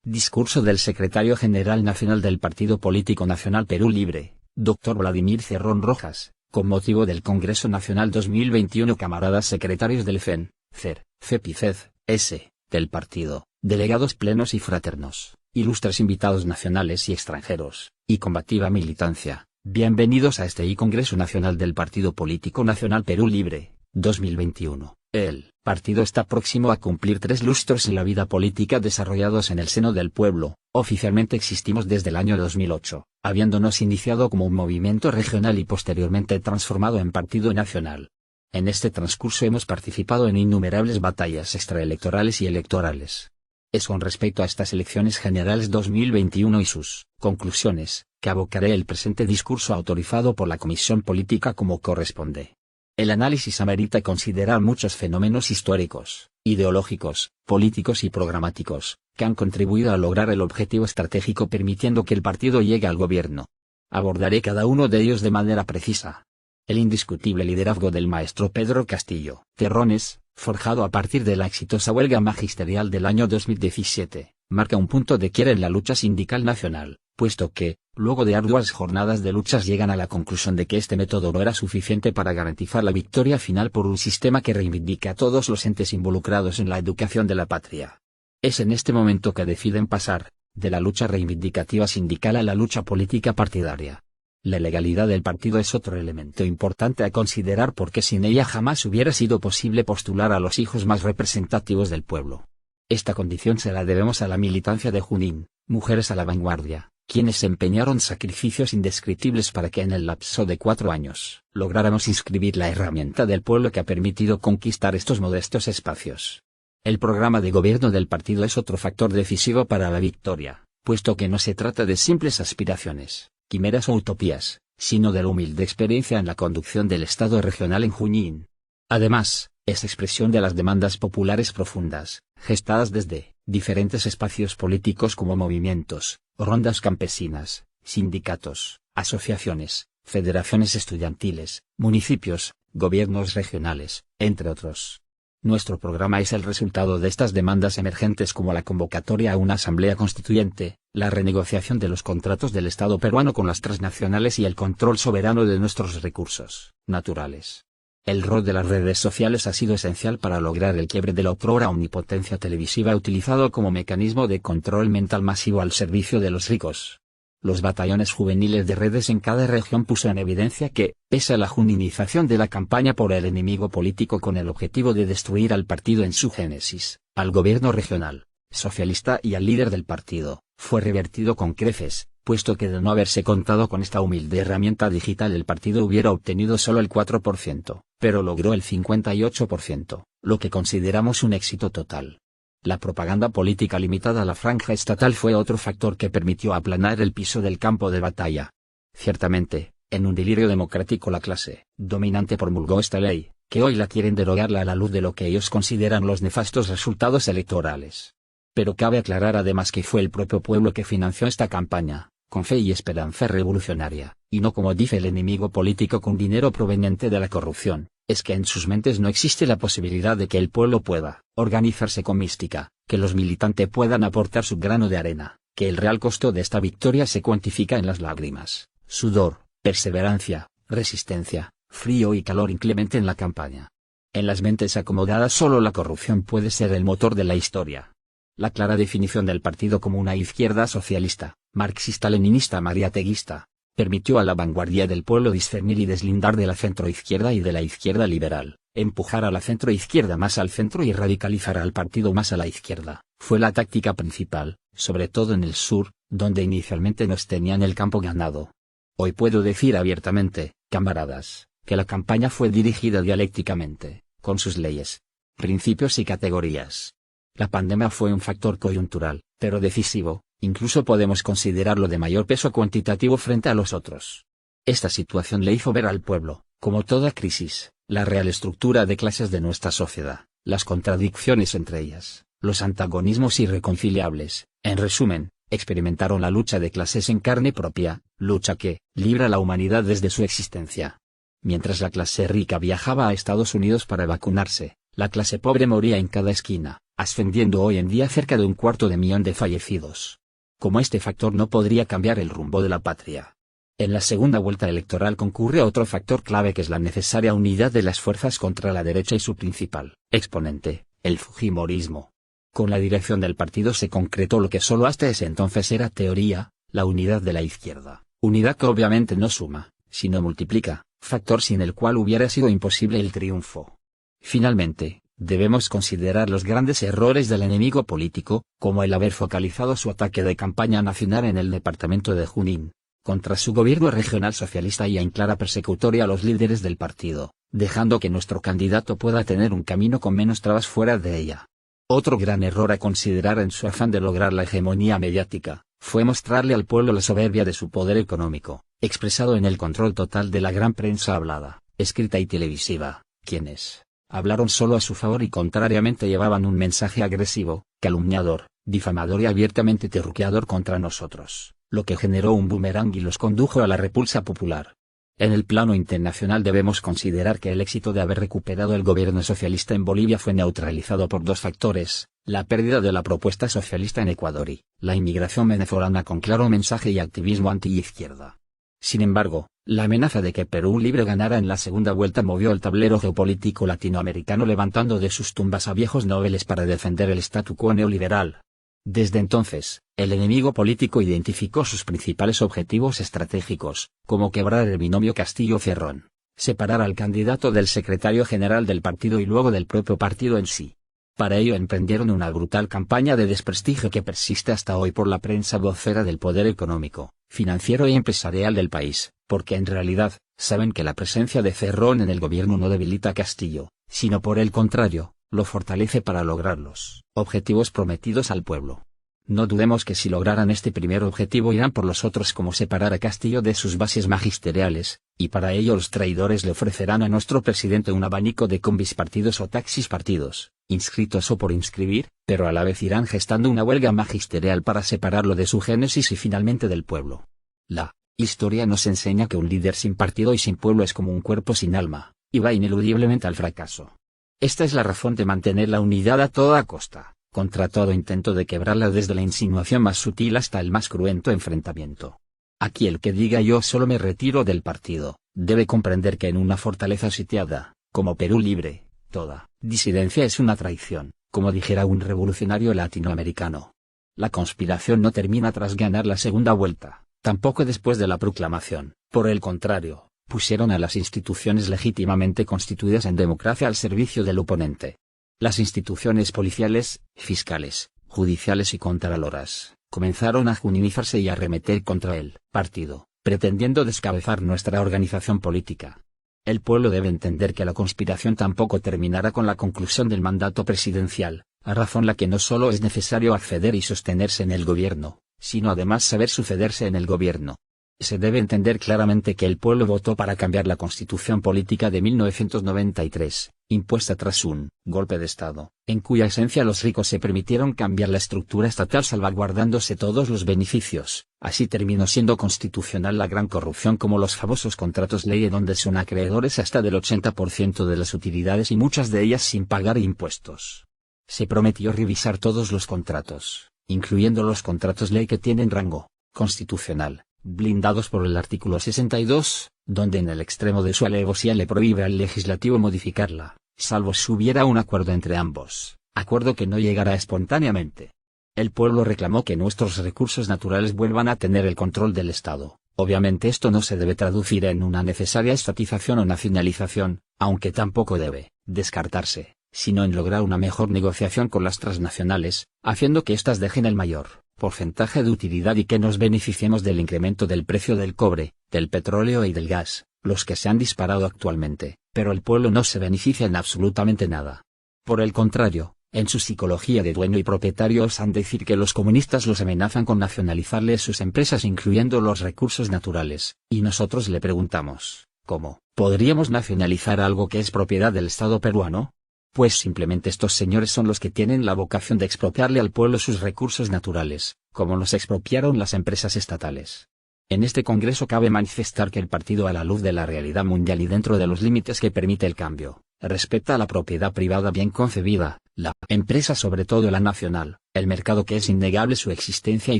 Discurso del Secretario General Nacional del Partido Político Nacional Perú Libre, Dr. Vladimir Cerrón Rojas, con motivo del Congreso Nacional 2021. Camaradas secretarios del FEN, CER, FEP y CED, S, del partido, delegados plenos y fraternos, ilustres invitados nacionales y extranjeros, y combativa militancia, bienvenidos a este Congreso Nacional del Partido Político Nacional Perú Libre, 2021. El partido está próximo a cumplir 3 lustros en la vida política desarrollados en el seno del pueblo. Oficialmente existimos desde el año 2008, habiéndonos iniciado como un movimiento regional y posteriormente transformado en partido nacional. En este transcurso hemos participado en innumerables batallas extraelectorales y electorales. Es con respecto a estas elecciones generales 2021 y sus conclusiones, que abocaré el presente discurso autorizado por la Comisión Política como corresponde. El análisis amerita considerar muchos fenómenos históricos, ideológicos, políticos y programáticos, que han contribuido a lograr el objetivo estratégico permitiendo que el partido llegue al gobierno. Abordaré cada uno de ellos de manera precisa. El indiscutible liderazgo del maestro Pedro Castillo Terrones, forjado a partir de la exitosa huelga magisterial del año 2017, marca un punto de quiebra en la lucha sindical nacional, puesto que, luego de arduas jornadas de luchas llegan a la conclusión de que este método no era suficiente para garantizar la victoria final por un sistema que reivindica a todos los entes involucrados en la educación de la patria. Es en este momento que deciden pasar, de la lucha reivindicativa sindical a la lucha política partidaria. La legalidad del partido es otro elemento importante a considerar porque sin ella jamás hubiera sido posible postular a los hijos más representativos del pueblo. Esta condición se la debemos a la militancia de Junín, Mujeres a la Vanguardia, quienes empeñaron sacrificios indescriptibles para que en el lapso de 4 años lográramos inscribir la herramienta del pueblo que ha permitido conquistar estos modestos espacios. El programa de gobierno del partido es otro factor decisivo para la victoria, puesto que no se trata de simples aspiraciones, quimeras o utopías, sino de la humilde experiencia en la conducción del Estado regional en Junín. Además, es expresión de las demandas populares profundas, gestadas desde diferentes espacios políticos como movimientos, rondas campesinas, sindicatos, asociaciones, federaciones estudiantiles, municipios, gobiernos regionales, entre otros. Nuestro programa es el resultado de estas demandas emergentes como la convocatoria a una asamblea constituyente, la renegociación de los contratos del Estado peruano con las transnacionales y el control soberano de nuestros recursos naturales. El rol de las redes sociales ha sido esencial para lograr el quiebre de la otrora omnipotencia televisiva utilizado como mecanismo de control mental masivo al servicio de los ricos. Los batallones juveniles de redes en cada región puso en evidencia que, pese a la juninización de la campaña por el enemigo político con el objetivo de destruir al partido en su génesis, al gobierno regional, socialista y al líder del partido, fue revertido con creces, puesto que de no haberse contado con esta humilde herramienta digital el partido hubiera obtenido solo el 4%, pero logró el 58%, lo que consideramos un éxito total. La propaganda política limitada a la franja estatal fue otro factor que permitió aplanar el piso del campo de batalla. Ciertamente, en un delirio democrático la clase dominante promulgó esta ley, que hoy la quieren derogarla a la luz de lo que ellos consideran los nefastos resultados electorales. Pero cabe aclarar además que fue el propio pueblo que financió esta campaña, con fe y esperanza revolucionaria, y no como dice el enemigo político con dinero proveniente de la corrupción. Es que en sus mentes no existe la posibilidad de que el pueblo pueda organizarse con mística, que los militantes puedan aportar su grano de arena, que el real costo de esta victoria se cuantifica en las lágrimas, sudor, perseverancia, resistencia, frío y calor inclemente en la campaña. En las mentes acomodadas solo la corrupción puede ser el motor de la historia. La clara definición del partido como una izquierda socialista, marxista-leninista mariateguista, permitió a la vanguardia del pueblo discernir y deslindar de la centroizquierda y de la izquierda liberal, empujar a la centroizquierda más al centro y radicalizar al partido más a la izquierda. Fue la táctica principal, sobre todo en el sur, donde inicialmente nos tenían el campo ganado. Hoy puedo decir abiertamente, camaradas, que la campaña fue dirigida dialécticamente, con sus leyes, principios y categorías. La pandemia fue un factor coyuntural, pero decisivo. Incluso podemos considerarlo de mayor peso cuantitativo frente a los otros. Esta situación le hizo ver al pueblo, como toda crisis, la real estructura de clases de nuestra sociedad, las contradicciones entre ellas, los antagonismos irreconciliables. En resumen, experimentaron la lucha de clases en carne propia, lucha que libra a la humanidad desde su existencia. Mientras la clase rica viajaba a Estados Unidos para vacunarse, la clase pobre moría en cada esquina, ascendiendo hoy en día cerca de 250.000 de fallecidos. Como este factor no podría cambiar el rumbo de la patria. En la segunda vuelta electoral concurre otro factor clave que es la necesaria unidad de las fuerzas contra la derecha y su principal exponente, el fujimorismo. Con la dirección del partido se concretó lo que solo hasta ese entonces era teoría, la unidad de la izquierda, unidad que obviamente no suma, sino multiplica, factor sin el cual hubiera sido imposible el triunfo. Finalmente, debemos considerar los grandes errores del enemigo político, como el haber focalizado su ataque de campaña nacional en el departamento de Junín, contra su gobierno regional socialista y en clara persecutoria a los líderes del partido, dejando que nuestro candidato pueda tener un camino con menos trabas fuera de ella. Otro gran error a considerar en su afán de lograr la hegemonía mediática, fue mostrarle al pueblo la soberbia de su poder económico, expresado en el control total de la gran prensa hablada, escrita y televisiva, quienes hablaron solo a su favor y contrariamente llevaban un mensaje agresivo, calumniador, difamador y abiertamente terruqueador contra nosotros, lo que generó un boomerang y los condujo a la repulsa popular. En el plano internacional debemos considerar que el éxito de haber recuperado el gobierno socialista en Bolivia fue neutralizado por dos factores, la pérdida de la propuesta socialista en Ecuador y la inmigración venezolana con claro mensaje y activismo anti-izquierda. Sin embargo, la amenaza de que Perú Libre ganara en la segunda vuelta movió el tablero geopolítico latinoamericano levantando de sus tumbas a viejos nobles para defender el statu quo neoliberal. Desde entonces, el enemigo político identificó sus principales objetivos estratégicos, como quebrar el binomio Castillo-Cerrón, separar al candidato del secretario general del partido y luego del propio partido en sí. Para ello emprendieron una brutal campaña de desprestigio que persiste hasta hoy por la prensa vocera del poder económico, financiero y empresarial del país, porque en realidad, saben que la presencia de Cerrón en el gobierno no debilita a Castillo, sino por el contrario, lo fortalece para lograr los objetivos prometidos al pueblo. No dudemos que si lograran este primer objetivo irán por los otros como separar a Castillo de sus bases magisteriales, y para ello los traidores le ofrecerán a nuestro presidente un abanico de combis partidos o taxis partidos, inscritos o por inscribir, pero a la vez irán gestando una huelga magisterial para separarlo de su génesis y finalmente del pueblo. La historia nos enseña que un líder sin partido y sin pueblo es como un cuerpo sin alma, y va ineludiblemente al fracaso. Esta es la razón de mantener la unidad a toda costa, contra todo intento de quebrarla desde la insinuación más sutil hasta el más cruento enfrentamiento. Aquí el que diga yo solo me retiro del partido, debe comprender que en una fortaleza sitiada, como Perú Libre, toda disidencia es una traición, como dijera un revolucionario latinoamericano. La conspiración no termina tras ganar la segunda vuelta, tampoco después de la proclamación, por el contrario, pusieron a las instituciones legítimamente constituidas en democracia al servicio del oponente. Las instituciones policiales, fiscales, judiciales y contraloras, comenzaron a juninizarse y a arremeter contra el partido, pretendiendo descabezar nuestra organización política. El pueblo debe entender que la conspiración tampoco terminará con la conclusión del mandato presidencial, a razón la que no solo es necesario acceder y sostenerse en el gobierno, sino además saber sucederse en el gobierno. Se debe entender claramente que el pueblo votó para cambiar la Constitución Política de 1993, impuesta tras un golpe de Estado, en cuya esencia los ricos se permitieron cambiar la estructura estatal salvaguardándose todos los beneficios. Así terminó siendo constitucional la gran corrupción como los famosos contratos ley donde son acreedores hasta del 80% de las utilidades y muchas de ellas sin pagar impuestos. Se prometió revisar todos los contratos, incluyendo los contratos ley que tienen rango constitucional, blindados por el artículo 62, donde en el extremo de su alevosía le prohíbe al legislativo modificarla, salvo si hubiera un acuerdo entre ambos, acuerdo que no llegará espontáneamente. El pueblo reclamó que nuestros recursos naturales vuelvan a tener el control del Estado. Obviamente esto no se debe traducir en una necesaria estatización o nacionalización, aunque tampoco debe descartarse, sino en lograr una mejor negociación con las transnacionales, haciendo que éstas dejen el mayor porcentaje de utilidad y que nos beneficiemos del incremento del precio del cobre, del petróleo y del gas, los que se han disparado actualmente, pero el pueblo no se beneficia en absolutamente nada. Por el contrario, en su psicología de dueño y propietario osan decir que los comunistas los amenazan con nacionalizarles sus empresas incluyendo los recursos naturales, y nosotros le preguntamos, ¿cómo podríamos nacionalizar algo que es propiedad del Estado peruano? Pues simplemente estos señores son los que tienen la vocación de expropiarle al pueblo sus recursos naturales, como los expropiaron las empresas estatales. En este congreso cabe manifestar que el partido a la luz de la realidad mundial y dentro de los límites que permite el cambio, respeta la propiedad privada bien concebida, la empresa, sobre todo la nacional, el mercado, que es innegable su existencia, y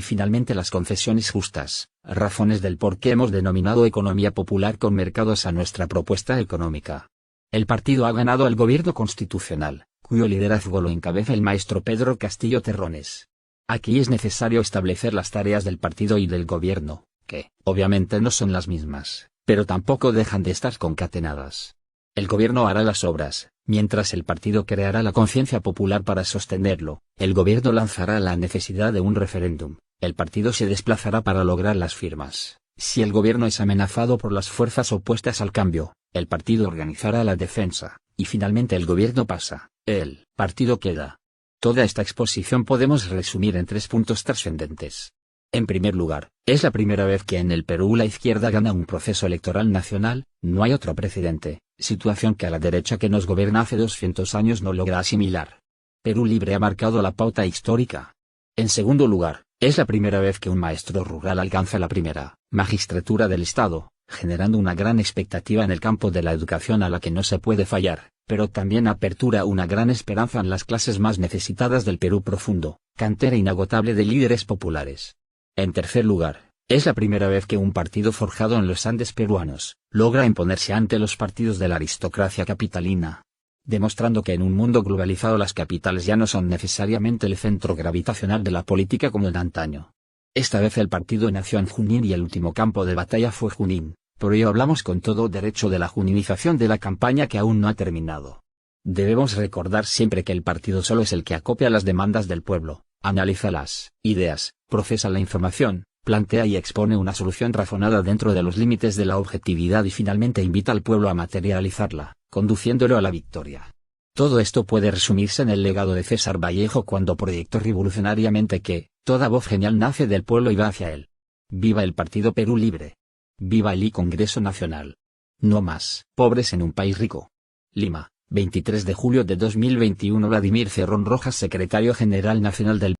finalmente las concesiones justas, razones del por qué hemos denominado economía popular con mercados a nuestra propuesta económica. El partido ha ganado el gobierno constitucional, cuyo liderazgo lo encabeza el maestro Pedro Castillo Terrones. Aquí es necesario establecer las tareas del partido y del gobierno, que, obviamente, no son las mismas, pero tampoco dejan de estar concatenadas. El gobierno hará las obras, mientras el partido creará la conciencia popular para sostenerlo. El gobierno lanzará la necesidad de un referéndum, el partido se desplazará para lograr las firmas. Si el gobierno es amenazado por las fuerzas opuestas al cambio, el partido organizará la defensa, y finalmente el gobierno pasa, el partido queda. Toda esta exposición podemos resumir en 3 puntos trascendentes. En primer lugar, es la primera vez que en el Perú la izquierda gana un proceso electoral nacional, no hay otro precedente, situación que a la derecha que nos gobierna hace 200 años no logra asimilar. Perú Libre ha marcado la pauta histórica. En segundo lugar, es la primera vez que un maestro rural alcanza la primera magistratura del Estado, generando una gran expectativa en el campo de la educación a la que no se puede fallar, pero también apertura una gran esperanza en las clases más necesitadas del Perú profundo, cantera inagotable de líderes populares. En tercer lugar, es la primera vez que un partido forjado en los Andes peruanos logra imponerse ante los partidos de la aristocracia capitalina, demostrando que en un mundo globalizado las capitales ya no son necesariamente el centro gravitacional de la política como en antaño. Esta vez el partido nació en Junín y el último campo de batalla fue Junín, por ello hablamos con todo derecho de la juninización de la campaña que aún no ha terminado. Debemos recordar siempre que el partido solo es el que acopia las demandas del pueblo, analiza las ideas, procesa la información, plantea y expone una solución razonada dentro de los límites de la objetividad y finalmente invita al pueblo a materializarla, conduciéndolo a la victoria. Todo esto puede resumirse en el legado de César Vallejo cuando proyectó revolucionariamente que toda voz genial nace del pueblo y va hacia él. ¡Viva el Partido Perú Libre! ¡Viva el Congreso Nacional! No más pobres en un país rico. Lima, 23 de julio de 2021. Vladimir Cerrón Rojas, secretario general nacional del